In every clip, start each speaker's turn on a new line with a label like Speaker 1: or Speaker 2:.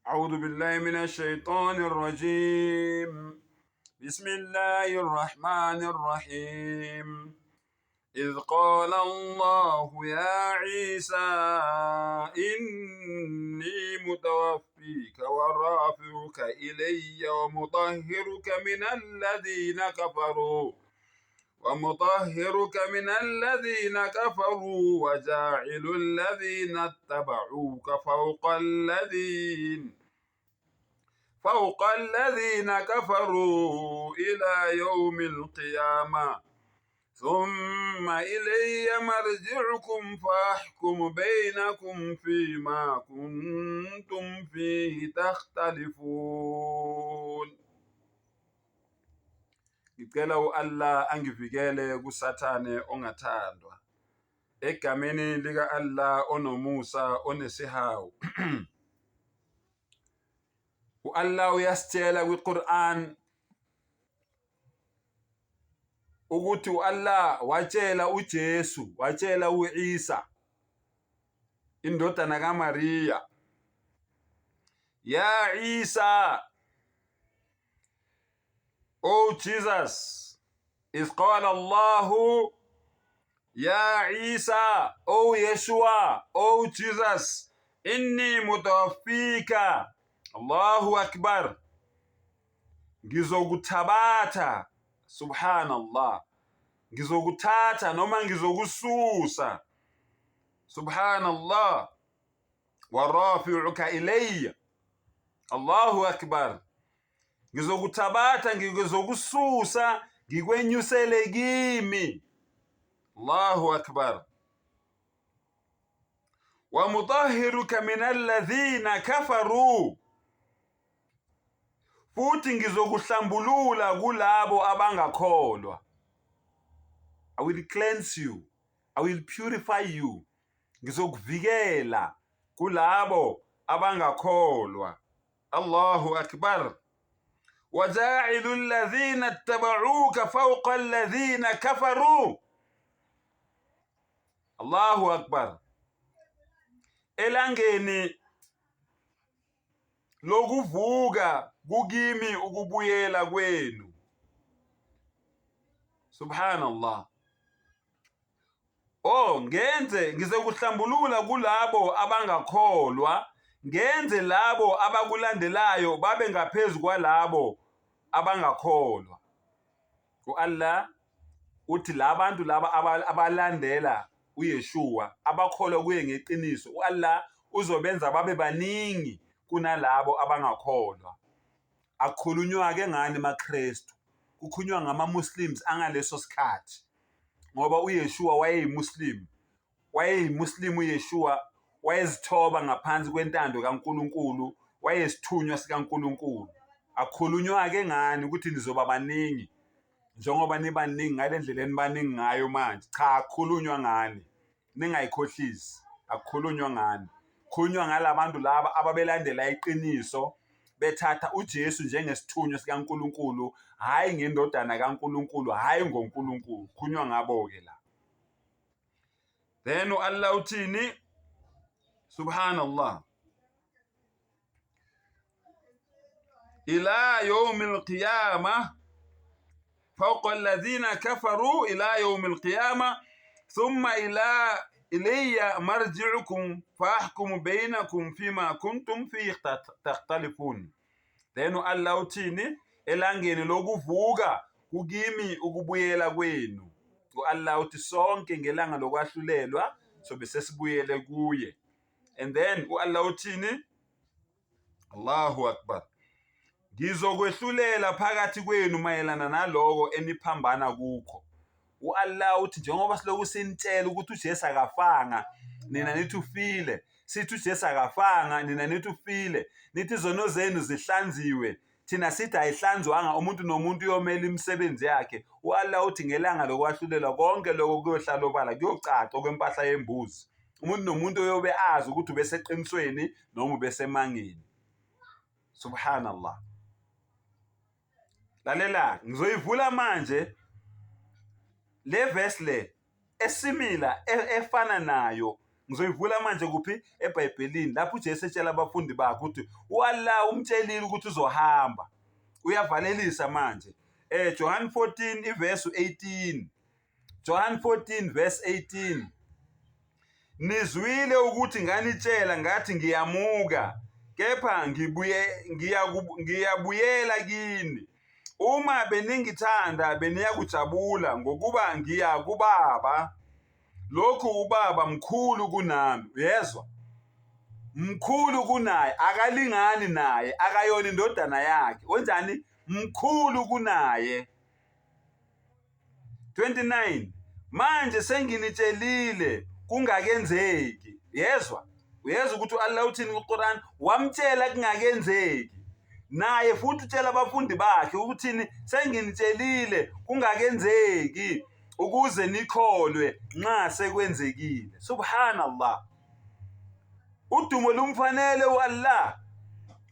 Speaker 1: أعوذ بالله من الشيطان الرجيم. بسم الله الرحمن الرحيم. إذ قال الله يا عيسى إني متوفيك ورافعك إلي ومطهرك من الذين كفروا وجاعل الذين اتبعوك فوق الذين كفروا إلى يوم القيامة ثم إلي مرجعكم فأحكم بينكم فيما كنتم فيه تختلفون. Ngicela u-Allah angivikele kusathane ongathandwa. Egameni lika Allah onomusa onesihawu. U-Allah uyasitshela kwi-Quran ukuthi u-Allah watshela uJesu, watshela u-Isa indodana kaMariya, Ya Isa, O Jesus, is qala Allahu, Ya Isa, O Yeshua, O Jesus, inni mutawaffika, Allahu Akbar, ngizokuthabatha, subhanallah, ngizokuthatha noma ngizokususa, subhanallah, warafi'uka ilayya, Allahu Akbar, ngizokuthabatha ngizokususa ngikwenyusele kimi, Allahu Akbar, wa mutahhiruka minalladhina kafaru, futhi ngizokuhlambulula kulabo abangakholwa. I will cleanse you, I will purify you, ngizokuvikela kulabo abangakholwa. Allahu Akbar. وَجَاعِلُ الَّذِينَ اتَّبَعُوكَ فَوْقَ الَّذِينَ كَفَرُوا. Allahu Akbar. Elangeni lokuvuka kukimi ukubuyela kwenu. Subhanallah. Ngizokuhlambulula kulabo abangakholwa, ngenze labo abakulandelayo babe ngaphezu kwalabo abangakholwa. U-Allah uthi labantu laba abalandela uYeshua, abakholwa kuye ngeqiniso, u-Allah uzobenza babe baningi kunalabo abangakholwa. Akukhulunywa ke ngani maKristu, kukhulunywa ngama-Muslims angaleso sikhathi, ngoba uYeshua wayeyimuslim uYeshua, wayezithoba ngaphansi kwentando kaNkulunkulu, wayesithunywa sikaNkulunkulu. Akukhulunywa ke ngani ukuthi nizoba baningi njengoba nibaningi ngale ndlela enibaningi ngayo manje. Cha, akukhulunywa ngani, ningayikhohlisi, akukhulunywa ngani. Kukhulunywa ngalabantu laba ababelandela iqiniso, bethatha uJesu njengesithunywa sikaNkulunkulu, hayi ngendodana kaNkulunkulu, hayi ngoNkulunkulu. Kukhulunywa ngabo ke la. Then u-Allah uthini? Subhanallah. Ila yawmil qiyamah فوق الذين كفروا إلى يوم القيامة ثم إلي مرجعكم فأحكم بينكم فيما كنتم فيه تختلفون. Then Allah uthini? Elangeni lokuvuka kukimi ukubuyela kwenu. U-Allah uthi sonke ngelanga lokwahlulelwa sobe sesibuyele kuye. And then u-Allah uthini? Allahu Akbar. Ngizokwehlulela phakathi kwenu mayelana naloko eniphambana kukho. U-Allah uthi njengoba siloku sinitshela ukuthi uJesu akafanga, nina nithi ufile. Sithi uJesu akafanga, nina nithi ufile. Nithi izono zenu zihlanziwe, thina sithi ayihlanzwanga, umuntu nomuntu uyomela imisebenzi yakhe. U-Allah uthi ngelanga lokwahlulelwa konke lokho kuyohlala obala, kuyocaca okwempahla yembuzi. Umuntu nomuntu uyobe azi ukuthi ubeseqinisweni noma ubesemangeni. Subhanallah. Lalela, ngizoyivula manje le verse le esimila efana nayo ngizoyivula manje kuphi eBhayibhelini lapho uJesu etshela abafundi bakhe ukuthi uAllah umtshelile ukuthi uzohamba. Uyavalelisa manje. John 14 iverse 18. John 14 verse 18. Nizwile ukuthi nganitshela ngathi ngiyamuka, kepha ngiyabuyela kini. Uma beningithanda beniyakujabula ngokuba ngiya kuBaba. Lokhu uBaba mkhulu kunami. Uyezwa? Mkhulu kunaye, akalingani naye, akayona indodana yakhe. Wenzani? Mkhulu kunaye. 29. Manje senginitshelile kungakenzeki. Yezwa? Uyezwa ukuthi uAllah uthini kuQuran? Wamtshela kungakenzeki. Naye futhi utshela abafundi bakhe ukuthini? Senginitshelile kungakenzeki ukuze nikholwe nxa sekwenzekile. Subhanallah. Udumo lumfanele uAllah.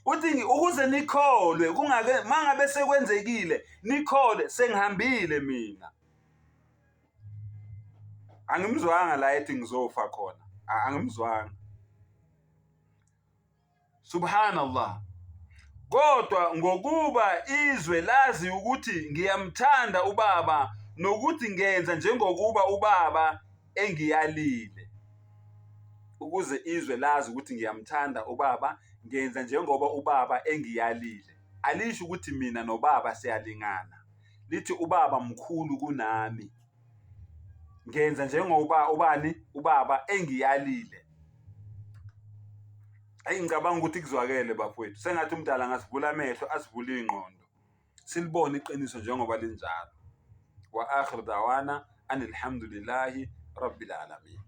Speaker 1: Uthi ukuze nikholwe mangabe sekwenzekile nikholwe, sengihambile mina. Angimzwanga la ethi ngizofa khona. Angimzwanga. Subhanallah. Kodwa ngokuba izwe lazi ukuthi ngiyamthanda uBaba nokuthi ngenza njengokuba uBaba engiyalile. Ukuze izwe lazi ukuthi ngiyamthanda uBaba, ngenza njengoba uBaba engiyalile. Alisho ukuthi mina noBaba siyalingana. Lithi uBaba mkhulu kunami. Ngenza njengoba uBaba engiyalile. Ngicabanga ukuthi kuzwakele bafowethu. Sengathi umdala ngasivula amehlo, asivula ingqondo. Silibone iqiniso njengoba linjalo. Wa akhir dawana anil hamdulillahi rabbil alamin.